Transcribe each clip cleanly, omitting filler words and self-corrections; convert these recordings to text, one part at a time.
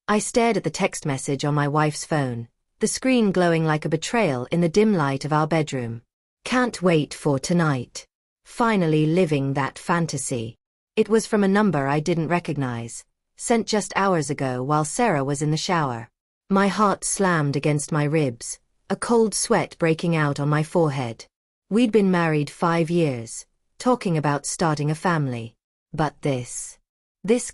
I stared at the text message on my wife's phone, the screen glowing like a betrayal in the dim light of our bedroom. Can't wait for tonight. Finally living that fantasy. It was from a number I didn't recognize, sent just hours ago while Sarah was in the shower. My heart slammed against my ribs, a cold sweat breaking out on my forehead. We'd been married 5 years, talking about starting a family. But this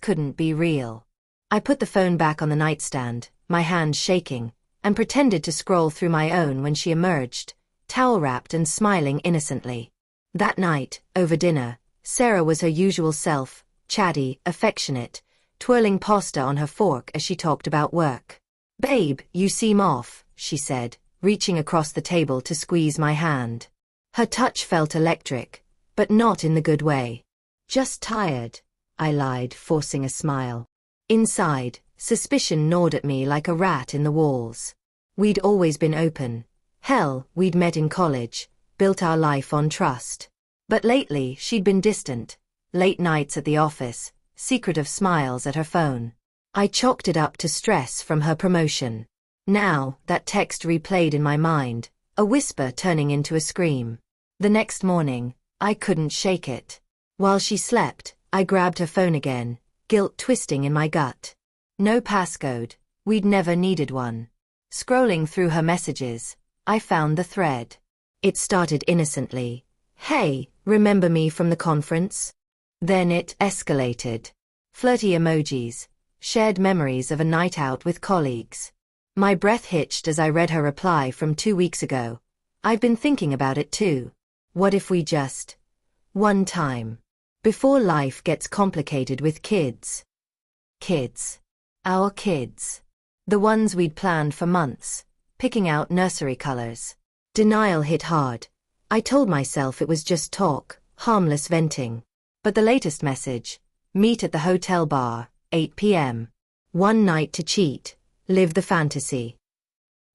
couldn't be real. I put the phone back on the nightstand, my hands shaking, and pretended to scroll through my own when she emerged, towel-wrapped and smiling innocently. That night, over dinner, Sarah was her usual self, chatty, affectionate, twirling pasta on her fork as she talked about work. "Babe, you seem off," she said, reaching across the table to squeeze my hand. Her touch felt electric, but not in the good way. "Just tired," I lied, forcing a smile. Inside, suspicion gnawed at me like a rat in the walls. We'd always been open. Hell, we'd met in college, built our life on trust. But lately, she'd been distant. Late nights at the office, secretive smiles at her phone. I chalked it up to stress from her promotion. Now, that text replayed in my mind, a whisper turning into a scream. The next morning, I couldn't shake it. While she slept, I grabbed her phone again, guilt twisting in my gut. No passcode, we'd never needed one. Scrolling through her messages, I found the thread. It started innocently. "Hey, remember me from the conference?" Then it escalated. Flirty emojis, shared memories of a night out with colleagues. My breath hitched as I read her reply from 2 weeks ago. "I've been thinking about it too. What if we just... one time. Before life gets complicated with kids." Kids. Our kids. The ones we'd planned for months, picking out nursery colors. Denial hit hard. I told myself it was just talk, harmless venting. But the latest message, meet at the hotel bar, 8 p.m. One night to cheat, live the fantasy.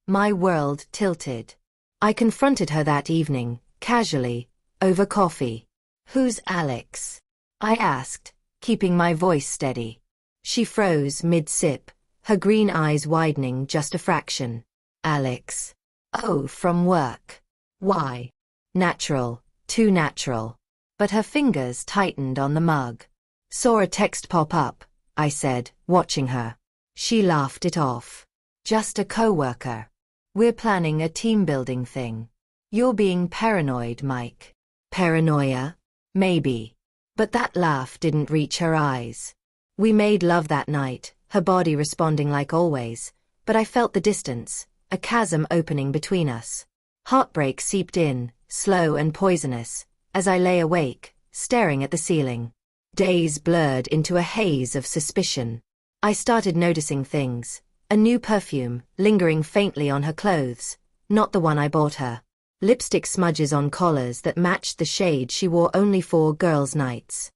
My world tilted. I confronted her that evening, casually, over coffee. "Who's Alex?" I asked, keeping my voice steady. She froze mid-sip, her green eyes widening just a fraction. "Alex. Oh, from work. Why?" "Natural, too natural." But her fingers tightened on the mug. "Saw a text pop up," I said, watching her. She laughed it off. "Just a coworker. We're planning a team-building thing." "You're being paranoid, Mike." "Paranoia? Maybe." But that laugh didn't reach her eyes. We made love that night, her body responding like always, but I felt the distance, a chasm opening between us. Heartbreak seeped in, slow and poisonous, as I lay awake, staring at the ceiling. Days blurred into a haze of suspicion. I started noticing things. A new perfume, lingering faintly on her clothes, not the one I bought her. Lipstick smudges on collars that matched the shade she wore only for girls' nights.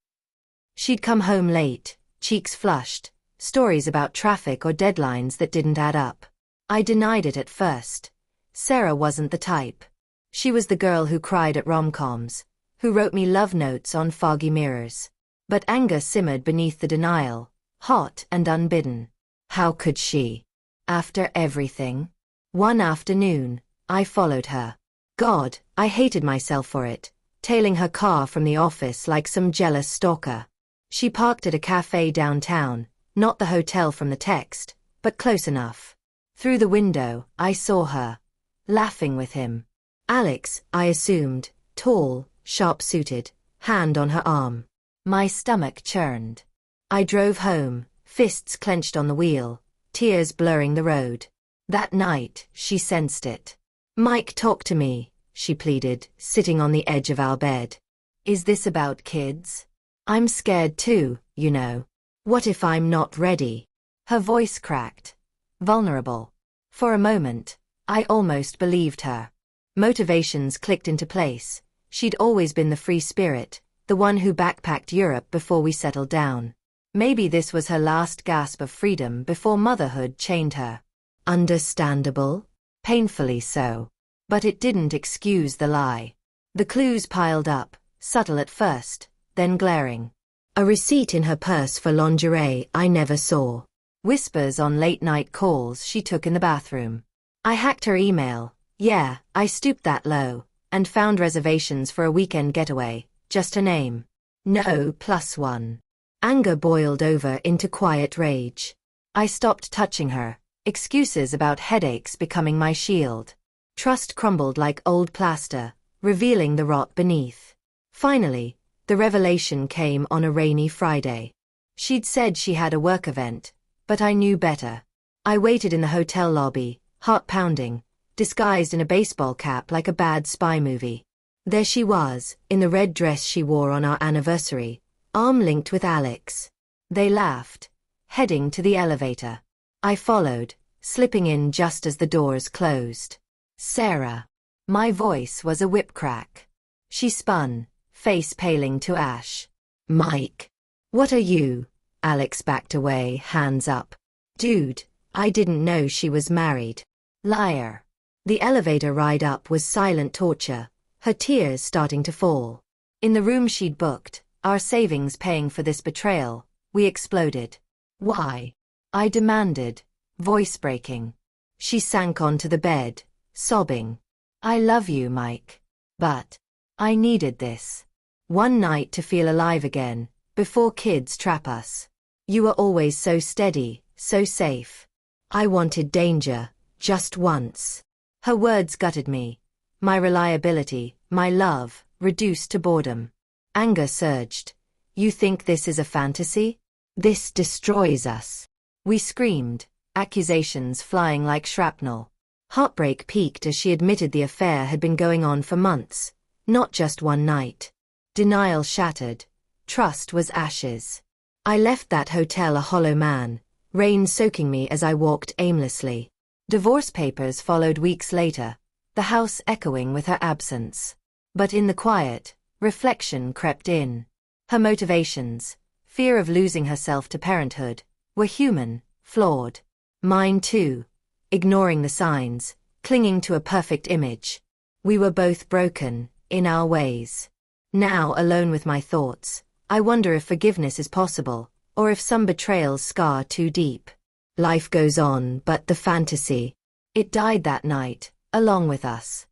She'd come home late, cheeks flushed, stories about traffic or deadlines that didn't add up. I denied it at first. Sarah wasn't the type. She was the girl who cried at rom-coms, who wrote me love notes on foggy mirrors. But anger simmered beneath the denial, hot and unbidden. How could she? After everything? One afternoon, I followed her. God, I hated myself for it, tailing her car from the office like some jealous stalker. She parked at a cafe downtown, not the hotel from the text, but close enough. Through the window, I saw her, laughing with him. Alex, I assumed, tall, sharp-suited, hand on her arm. My stomach churned. I drove home, fists clenched on the wheel, tears blurring the road. That night, she sensed it. "Mike, talk to me," she pleaded, sitting on the edge of our bed. "Is this about kids? I'm scared too, you know. What if I'm not ready?" Her voice cracked. Vulnerable. For a moment, I almost believed her. Motivations clicked into place. She'd always been the free spirit, the one who backpacked Europe before we settled down. Maybe this was her last gasp of freedom before motherhood chained her. Understandable? Painfully so. But it didn't excuse the lie. The clues piled up, subtle at first, then glaring. A receipt in her purse for lingerie I never saw. Whispers on late-night calls she took in the bathroom. I hacked her email. Yeah, I stooped that low, and found reservations for a weekend getaway, just her name. No, +1. Anger boiled over into quiet rage. I stopped touching her, excuses about headaches becoming my shield. Trust crumbled like old plaster, revealing the rot beneath. Finally, the revelation came on a rainy Friday. She'd said she had a work event, but I knew better. I waited in the hotel lobby, heart pounding, disguised in a baseball cap like a bad spy movie. There she was, in the red dress she wore on our anniversary, arm linked with Alex. They laughed, heading to the elevator. I followed, slipping in just as the doors closed. Sarah. My voice was a whip crack. She spun, face paling to ash. Mike. What are you? Alex backed away, hands up. Dude, I didn't know she was married. Liar. The elevator ride up was silent torture, her tears starting to fall. In the room she'd booked, our savings paying for this betrayal, we exploded. Why? I demanded, voice breaking. She sank onto the bed, sobbing. I love you, Mike. But I needed this. One night to feel alive again, before kids trap us. You were always so steady, so safe. I wanted danger, just once. Her words gutted me. My reliability, my love, reduced to boredom. Anger surged. You think this is a fantasy? This destroys us. We screamed, accusations flying like shrapnel. Heartbreak peaked as she admitted the affair had been going on for months, not just one night. Denial shattered. Trust was ashes. I left that hotel a hollow man, rain soaking me as I walked aimlessly. Divorce papers followed weeks later, the house echoing with her absence. But in the quiet, reflection crept in. Her motivations, fear of losing herself to parenthood, were human, flawed. Mine too. Ignoring the signs, clinging to a perfect image. We were both broken, in our ways. Now, alone with my thoughts, I wonder if forgiveness is possible, or if some betrayals scar too deep. Life goes on, but the fantasy, it died that night, along with us.